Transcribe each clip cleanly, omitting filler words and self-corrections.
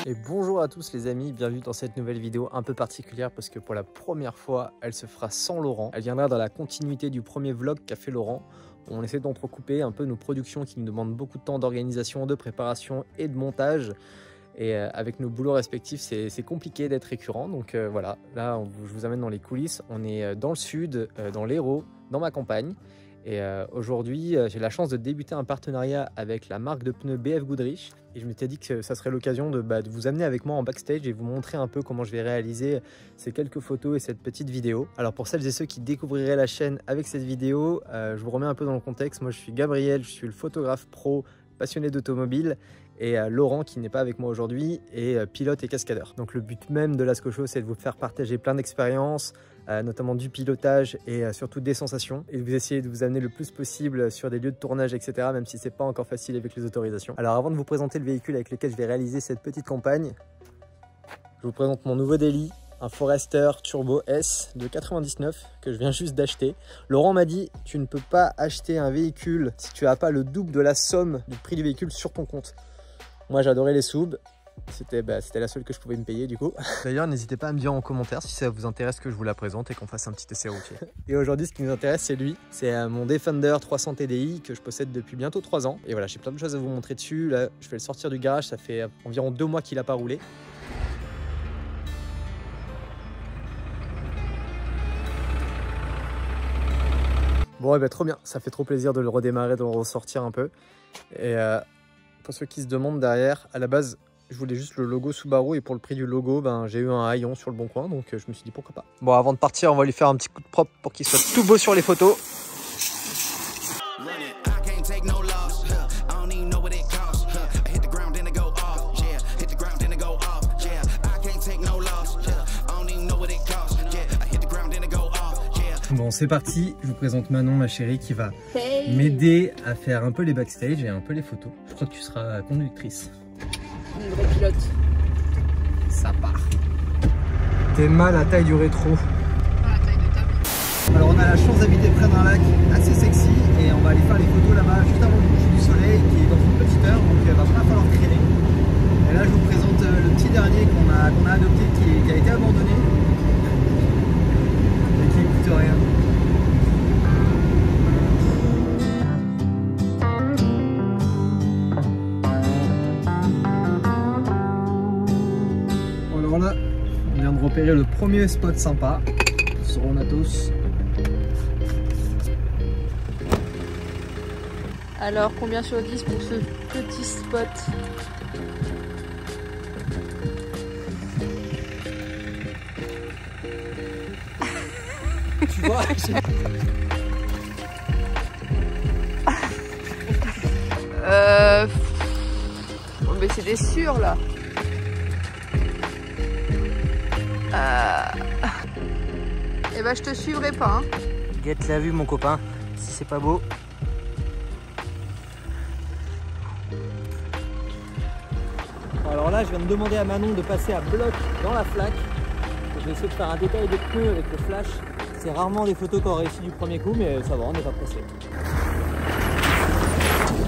Et bonjour à tous les amis, bienvenue dans cette nouvelle vidéo un peu particulière parce que pour la première fois, elle se fera sans Laurent. Elle viendra dans la continuité du premier vlog qu'a fait Laurent. On essaie d'entrecouper un peu nos productions qui nous demandent beaucoup de temps d'organisation, de préparation et de montage. Et avec nos boulots respectifs, c'est compliqué d'être récurrent. Donc voilà, là je vous amène dans les coulisses. On est dans le sud, dans l'Hérault, dans ma campagne. Et aujourd'hui, j'ai la chance de débuter un partenariat avec la marque de pneus BF Goodrich. Et je m'étais dit que ça serait l'occasion de vous amener avec moi en backstage et vous montrer un peu comment je vais réaliser ces quelques photos et cette petite vidéo. Alors pour celles et ceux qui découvriraient la chaîne avec cette vidéo, je vous remets un peu dans le contexte. Moi je suis Gabriel, je suis le photographe pro passionné d'automobile. Et Laurent, qui n'est pas avec moi aujourd'hui, est pilote et cascadeur. Donc le but même de Lascaux Show, c'est de vous faire partager plein d'expériences, notamment du pilotage et surtout des sensations. Et de vous essayer de vous amener le plus possible sur des lieux de tournage, etc. Même si c'est pas encore facile avec les autorisations. Alors avant de vous présenter le véhicule avec lequel je vais réaliser cette petite campagne, je vous présente mon nouveau Daily, un Forester Turbo S de 99 que je viens juste d'acheter. Laurent m'a dit, tu ne peux pas acheter un véhicule si tu n'as pas le double de la somme du prix du véhicule sur ton compte. Moi j'adorais les subs, c'était la seule que je pouvais me payer du coup. D'ailleurs n'hésitez pas à me dire en commentaire si ça vous intéresse que je vous la présente et qu'on fasse un petit essai routier. Et aujourd'hui ce qui nous intéresse c'est lui, c'est mon Defender 300 TDI que je possède depuis bientôt 3 ans. Et voilà, j'ai plein de choses à vous montrer dessus. Là je vais le sortir du garage, ça fait environ 2 mois qu'il n'a pas roulé. Bon, trop bien, ça fait trop plaisir de le redémarrer, de le ressortir un peu. Et pour ceux qui se demandent derrière, à la base, je voulais juste le logo Subaru et pour le prix du logo, j'ai eu un haillon sur le bon coin, donc je me suis dit pourquoi pas. Bon, avant de partir, on va lui faire un petit coup de propre pour qu'il soit tout beau sur les photos. Bon, c'est parti, je vous présente Manon, ma chérie, qui va m'aider à faire un peu les backstage et un peu les photos. Je crois que tu seras conductrice. Une vraie pilote. Ça part. T'es mal à la taille du rétro. À la taille de ta vie. Alors on a la chance d'habiter près d'un lac assez sexy et on va aller faire les photos là-bas juste avant le coucher du soleil qui est dans une petite heure, donc il va pas falloir traîner. Et là je vous présente le petit dernier qu'on a adopté qui a été abandonné. Rien. Alors là, on vient de repérer le premier spot sympa sur Onatos. Alors, combien sur 10 pour ce petit spot? Tu vois, mais c'est des sûrs là. Eh ben je te suivrai pas. Hein. Guette la vue mon copain, si c'est pas beau. Alors là je viens de demander à Manon de passer à bloc dans la flaque. Je vais essayer de faire un détail des pneus avec le flash. C'est rarement les photos qu'on réussit du premier coup, mais ça va, on n'est pas pressé.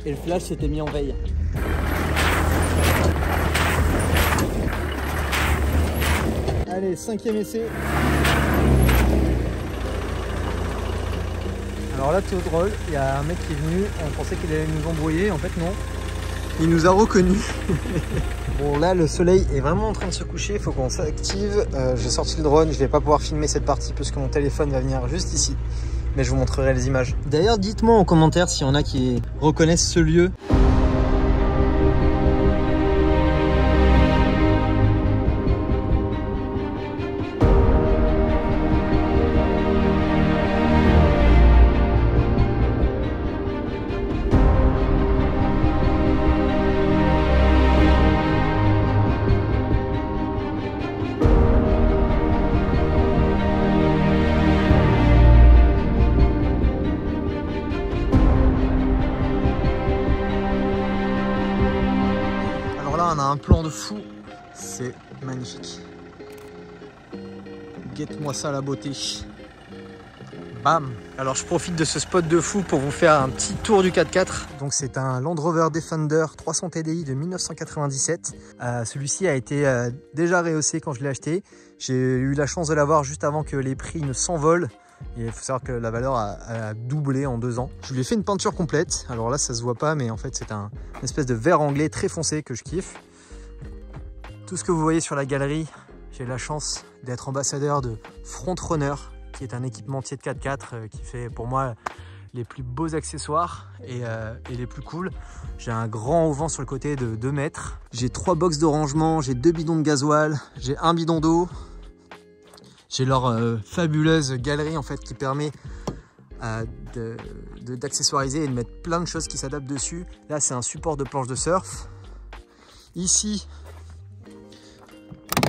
Et le flash s'était mis en veille. Allez, 5e essai. Alors là, tout drôle, il y a un mec qui est venu, on pensait qu'il allait nous embrouiller, en fait non. Il nous a reconnus. Bon là le soleil est vraiment en train de se coucher, il faut qu'on s'active. J'ai sorti le drone, je vais pas pouvoir filmer cette partie parce que mon téléphone va venir juste ici. Mais je vous montrerai les images. D'ailleurs dites-moi en commentaire s'il y en a qui reconnaissent ce lieu. On a un plan de fou, c'est magnifique. Guette-moi ça la beauté. Bam. Alors je profite de ce spot de fou pour vous faire un petit tour du 4x4. Donc c'est un Land Rover Defender 300 TDI de 1997. Celui-ci a été déjà rehaussé quand je l'ai acheté. J'ai eu la chance de l'avoir juste avant que les prix ne s'envolent. Et il faut savoir que la valeur a doublé en 2 ans. Je lui ai fait une peinture complète. Alors là ça se voit pas, mais en fait c'est une espèce de vert anglais très foncé que je kiffe. Tout ce que vous voyez sur la galerie, j'ai la chance d'être ambassadeur de Front Runner, qui est un équipementier de 4x4 qui fait pour moi les plus beaux accessoires et les plus cool. J'ai un grand auvent sur le côté de 2 mètres. J'ai 3 box de rangement, j'ai 2 bidons de gasoil, j'ai un bidon d'eau. J'ai leur fabuleuse galerie en fait qui permet d'accessoiriser et de mettre plein de choses qui s'adaptent dessus. Là c'est un support de planche de surf. Ici,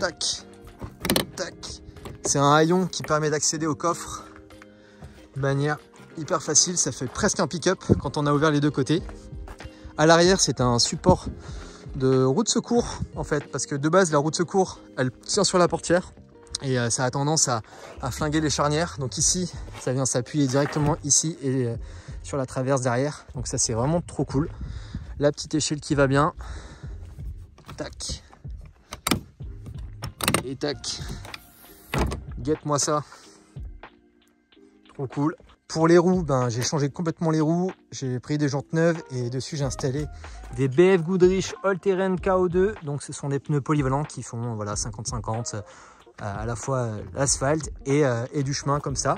tac, tac. C'est un haillon qui permet d'accéder au coffre de manière hyper facile. Ça fait presque un pick-up quand on a ouvert les 2 côtés. À l'arrière, c'est un support de roue de secours en fait, parce que de base, la roue de secours, elle tient sur la portière et ça a tendance à flinguer les charnières. Donc ici, ça vient s'appuyer directement ici et sur la traverse derrière. Donc ça, c'est vraiment trop cool. La petite échelle qui va bien. Tac. Et tac. Guette-moi ça. Trop cool. Pour les roues, j'ai changé complètement les roues. J'ai pris des jantes neuves et dessus j'ai installé des BF Goodrich All Terrain KO2. Donc ce sont des pneus polyvalents qui font voilà 50-50 à la fois l'asphalte et du chemin comme ça.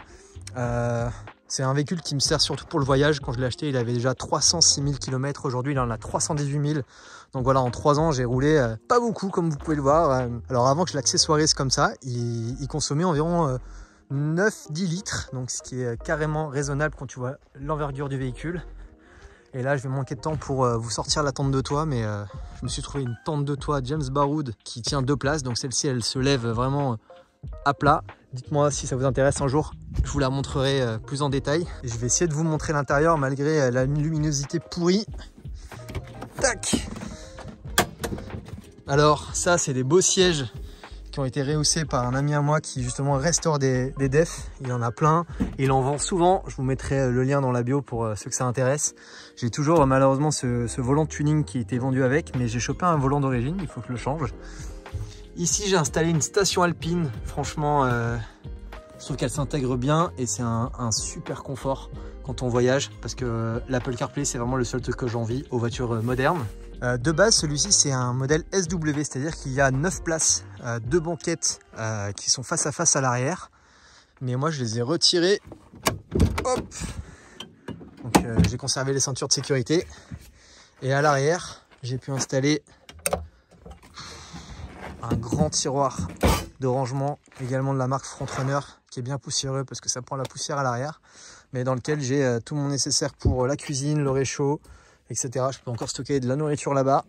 C'est un véhicule qui me sert surtout pour le voyage. Quand je l'ai acheté, il avait déjà 306 000 km. Aujourd'hui, il en a 318 000. Donc voilà, en 3 ans, j'ai roulé pas beaucoup, comme vous pouvez le voir. Alors avant que je l'accessoirise comme ça, il consommait environ 9-10 litres. Donc ce qui est carrément raisonnable quand tu vois l'envergure du véhicule. Et là, je vais manquer de temps pour vous sortir la tente de toit. Mais je me suis trouvé une tente de toit James Baroud qui tient 2 places. Donc celle-ci, elle se lève vraiment à plat. Dites-moi si ça vous intéresse un jour, je vous la montrerai plus en détail. Et je vais essayer de vous montrer l'intérieur malgré la luminosité pourrie. Tac. Alors ça, c'est des beaux sièges qui ont été rehaussés par un ami à moi qui justement restaure des defs. Il en a plein, il en vend souvent. Je vous mettrai le lien dans la bio pour ceux que ça intéresse. J'ai toujours malheureusement ce volant de tuning qui était vendu avec, mais j'ai chopé un volant d'origine, il faut que je le change. Ici, j'ai installé une station alpine. Franchement, je trouve qu'elle s'intègre bien et c'est un super confort quand on voyage parce que l'Apple CarPlay, c'est vraiment le seul truc que j'envie aux voitures modernes. De base, celui-ci, c'est un modèle SW, c'est-à-dire qu'il y a 9 places, 2 banquettes qui sont face à face à l'arrière. Mais moi, je les ai retirées. Hop. Donc, j'ai conservé les ceintures de sécurité. Et à l'arrière, j'ai pu installer un grand tiroir de rangement, également de la marque Front Runner, qui est bien poussiéreux parce que ça prend la poussière à l'arrière, mais dans lequel j'ai tout mon nécessaire pour la cuisine, le réchaud, etc. Je peux encore stocker de la nourriture là-bas.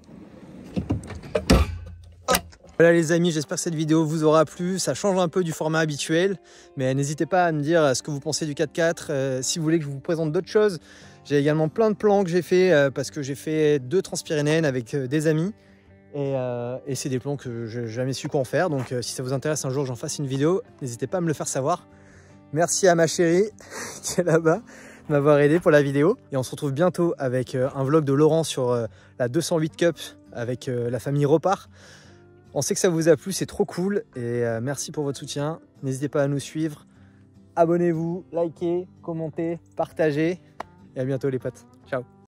Voilà les amis, j'espère que cette vidéo vous aura plu. Ça change un peu du format habituel, mais n'hésitez pas à me dire ce que vous pensez du 4x4. Si vous voulez que je vous présente d'autres choses, j'ai également plein de plans que j'ai fait parce que j'ai fait 2 Transpyrénéennes avec des amis. Et c'est des plans que je n'ai jamais su quoi en faire. Donc si ça vous intéresse un jour que j'en fasse une vidéo, n'hésitez pas à me le faire savoir. Merci à ma chérie qui est là-bas de m'avoir aidé pour la vidéo. Et on se retrouve bientôt avec un vlog de Laurent sur la 208 Cup avec la famille Repart. On sait que ça vous a plu, c'est trop cool. Et merci pour votre soutien. N'hésitez pas à nous suivre. Abonnez-vous, likez, commentez, partagez. Et à bientôt les potes. Ciao.